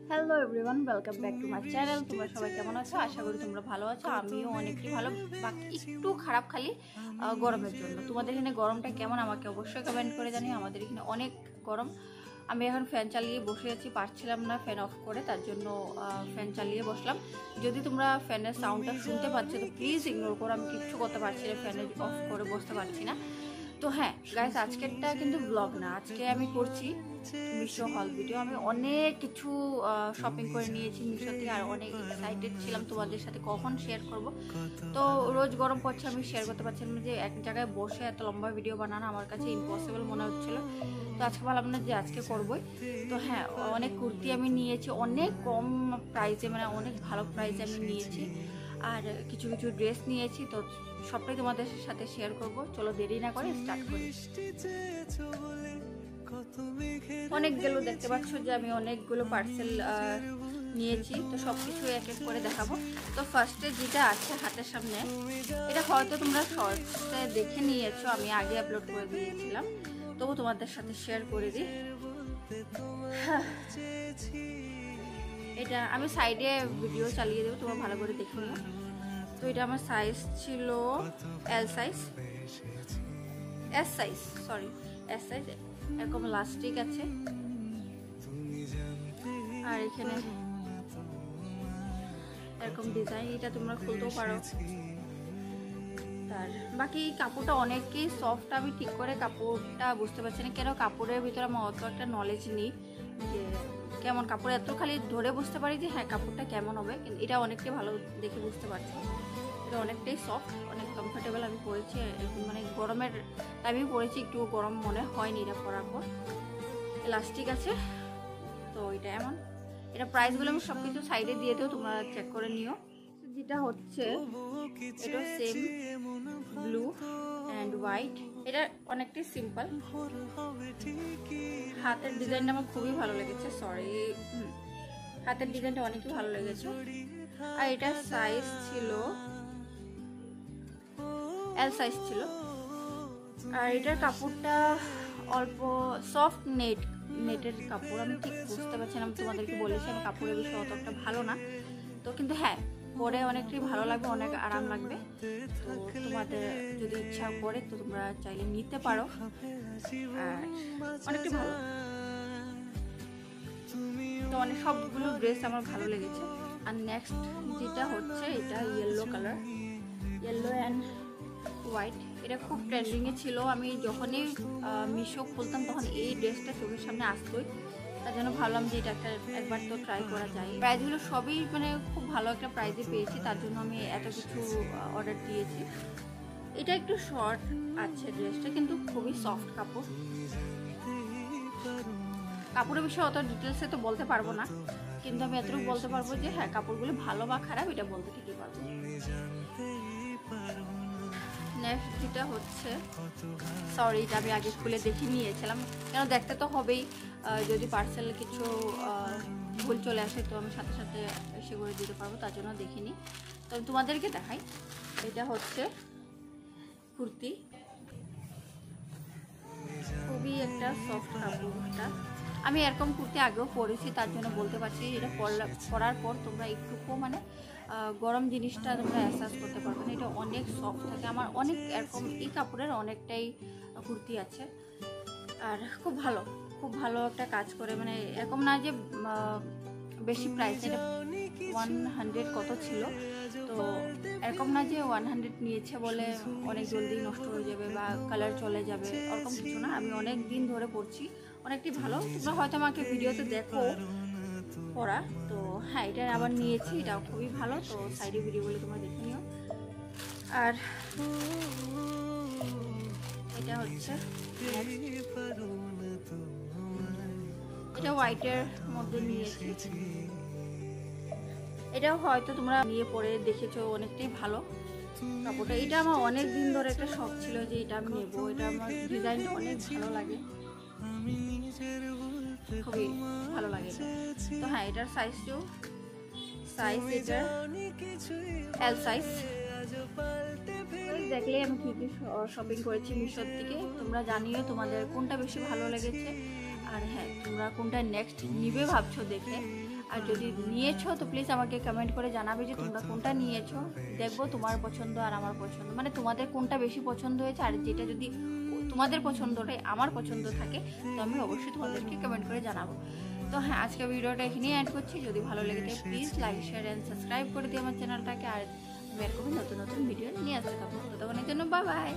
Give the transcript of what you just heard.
Hello everyone, welcome back to my channel. তোমরা সবাই কেমন আছো? আশা করি তোমরা ভালো আছো। আমিও অনেকটাই ভালো, বাকি একটু খারাপ খালি গরমের জন্য। তোমাদের এখানে গরমটা কেমন আমাকে অবশ্যই কমেন্ট করে জানিও। আমাদের এখানে অনেক গরম। আমি এখন ফ্যান চালিয়ে বসে আছি, পারছিলাম না ফ্যান অফ করে, তার জন্য ফ্যান চালিয়ে বসলাম। যদি তোমরা ফ্যানের সাউন্ডটা শুনতে পাচ্ছ তো প্লিজ ইগনোর করো, আমি কিচ্ছু করতে পারছি না, ফ্যানে অফ করে বসতে পারছি না। তো হ্যাঁ গাইস, আজকেরটা কিন্তু ব্লগ না, আজকে আমি করছি মিশো হল ভিডিও। আমি অনেক কিছু শপিং করে নিয়েছি মিশো থেকে, আর অনেক এক্সাইটেড ছিলাম তোমাদের সাথে কখন শেয়ার করব। তো রোজ গরম পড়ছে, আমি শেয়ার করতে পারছিলাম না, যে এক জায়গায় বসে এত লম্বা ভিডিও বানানো আমার কাছে ইম্পসিবল মনে হচ্ছিলো। তো আজকে ভাবলাম না যে আজকে করবোই। তো হ্যাঁ, অনেক কুর্তি আমি নিয়েছি অনেক কম প্রাইসে, মানে অনেক ভালো প্রাইসে আমি নিয়েছি, আর কিছু কিছু ড্রেস নিয়েছি। তো সবটাই তোমাদের সাথে শেয়ার করব। চলো দেরি না করে স্টার্ট করি। অনেকগুলো দেখতে পাচ্ছ যে আমি অনেকগুলো পার্সেল নিয়েছি, তো সবকিছু এক এক করে দেখাবো। তো ফার্স্টে যেটা আছে হাতের সামনে, এটা হয়তো তোমরা শর্টসে দেখে নিয়েছো, আমি আগে আপলোড করে দিয়েছিলাম, তবু তোমাদের সাথে শেয়ার করে দিই। এটা আমি সাইডে ভিডিও চালিয়ে দেবো, তোমরা ভালো করে দেখে নিও। তো এটা আমার সাইজ ছিল L size, S size, sorry S size. এরকম লাস্টিক আছে, আর এখানে এরকম ডিজাইন, এটা তোমরা খুলতেও পারো। তার বাকি কাপড়টা অনেকই সফট, আমি ঠিক করে কাপড়টা বুঝতে পারছি না, কেন কাপড়ের ভিতরে আমার অত একটা নলেজ নেই যে কেমন কাপড়, এত খালি ধরে বুঝতে পারি যে হ্যাঁ কাপড়টা কেমন হবে, কিন্তু এটা অনেকটাই ভালো দেখে বুঝতে পারছি। এটা অনেকটাই সফট, অনেক কমফোর্টেবল। আমি পরেছি এখন, মানে গরমের টাইমেই পরেছি, একটু গরম মনে হয়নি এটা পরার পর। ইলাস্টিক আছে, তো এটা এমন। এটা প্রাইসগুলো আমি সব কিছু সাইডে দিয়ে দেবো, তোমরা চেক করে নিও। যেটা হচ্ছে এটা সেম ব্লু অ্যান্ড হোয়াইট, এটা অনেকটাই সিম্পল। হাতের ডিজাইনটা আমার খুবই ভালো লেগেছে, সরি, হাতের ডিজাইনটা অনেকই ভালো লেগেছে। আর এটা সাইজ ছিল এল সাইজ ছিল, আর এটার কাপড়টা অল্প সফট নেটের কাপড়। আমি ঠিক বুঝতে পারছি না, আমি তোমাদেরকে বলেছি আমি কাপড়ের বিষয়ে অতটা ভালো না, তো কিন্তু হ্যাঁ পরে অনেকটাই ভালো লাগবে, অনেক আরাম লাগবে। তো তোমাদের যদি ইচ্ছা করে তো তোমরা চাইলে নিতে পারো, আর অনেকটাই ভালো। তো অনেক সবগুলো ড্রেস আমার ভালো লেগেছে। আর নেক্সট যেটা হচ্ছে এটা yellow colour, yellow and white. এটা খুব ট্রেন্ডিংয়ে ছিল, আমি যখনই মিশো খুলতাম তখন এই ড্রেসটা চোখের সামনে আসতোই, তার জন্য ভাবলাম যে এটা একবার তো ট্রাই করা যায়। প্রাইসগুলো সবই মানে খুব ভালো একটা প্রাইসে পেয়েছি, তার জন্য আমি এত কিছু অর্ডার দিয়েছি। এটা একটু শর্ট আছে ড্রেসটা, কিন্তু খুবই সফট কাপড়। কাপড়ের বিষয়ে অত ডিটেলসে তো বলতে পারবো না, কিন্তু আমি এতটুকু বলতে পারবো যে হ্যাঁ কাপড়গুলো ভালো বা খারাপ এটা বলতে ঠিকই পারবো। নেক্সট যেটা হচ্ছে, সরি এটা আমি আগে খুলে দেখে নিয়েছিলাম, কেন দেখতে তো হবেই, যদি পার্সেল কিছু ভুল চলে আসে তো আমি সাথে সাথে এসে করে দিতে পারবো, তার জন্য দেখিনি। তো আমি তোমাদেরকে দেখাই। এটা হচ্ছে কুর্তি, খুবই একটা সফট কাপড়টা। আমি এরকম কুর্তি আগেও পরেছি, তার জন্য বলতে পারছি এটা পরার পর তোমরা একটুকু মানে গরম জিনিসটা তোমরা এহসাস করতে পারবে না, এটা অনেক সফট থাকে। আমার অনেক এরকম এই কাপড়ের অনেকটাই কুর্তি আছে, আর খুব ভালো, খুব ভালো একটা কাজ করে। মানে এরকম না যে বেশি প্রাইস, এটা 100 কত ছিল, তো এরকম না যে 100 নিয়েছে বলে অনেক জলদি নষ্ট হয়ে যাবে বা কালার চলে যাবে, ওরকম কিছু না। আমি অনেক দিন ধরে পরছি, অনেকটাই ভালো। তোমরা হয়তো আমাকে ভিডিওতে দেখো পরা, তো হ্যাঁ এটা আবার নিয়েছি, এটাও খুবই ভালো। তো সাইডে ভিডিওগুলো তোমরা দেখে নিও। আর এটা হচ্ছে এটা হোয়াইটের মধ্যে নিয়েছি, এটাও হয়তো তোমরা নিয়ে পরে দেখেছো, অনেকটাই ভালো কাপড়টা। এটা আমার অনেক দিন ধরে একটা শখ ছিল যে এটা আমি নেবো, এটা আমার ডিজাইনটা অনেক ভালো লাগে, খুবই ভালো লাগে। তো হ্যাঁ এটার সাইজ এটার এল সাইজ। দেখলে আমি কি কি শপিং করেছি মিশোর থেকে, তোমরা জানিও তোমাদের কোনটা বেশি ভালো লেগেছে, আর হ্যাঁ তোমরা কোনটা নেক্সট নিবে ভাবছো দেখে। আর যদি নিয়েছো তো প্লিজ আমাকে কমেন্ট করে জানাবে যে তোমরা কোনটা নিয়েছো। দেখবো তোমার পছন্দ আর আমার পছন্দ, মানে তোমাদের কোনটা বেশি পছন্দ হয়েছে, আর যেটা যদি তোমাদের পছন্দটাই আমার পছন্দ থাকে তো আমি অবশ্যই তোমাদেরকে কমেন্ট করে জানাবো। তো হ্যাঁ, আজকে ভিডিওটা এখানেই অ্যাড করছি। যদি ভালো লেগে থাকে please like share and subscribe করে দিও আমার চ্যানেলটাকে। আর আমি এরকম নতুন নতুন ভিডিও নিয়ে আসতে থাকবো। ততক্ষণের জন্য বাই বাই।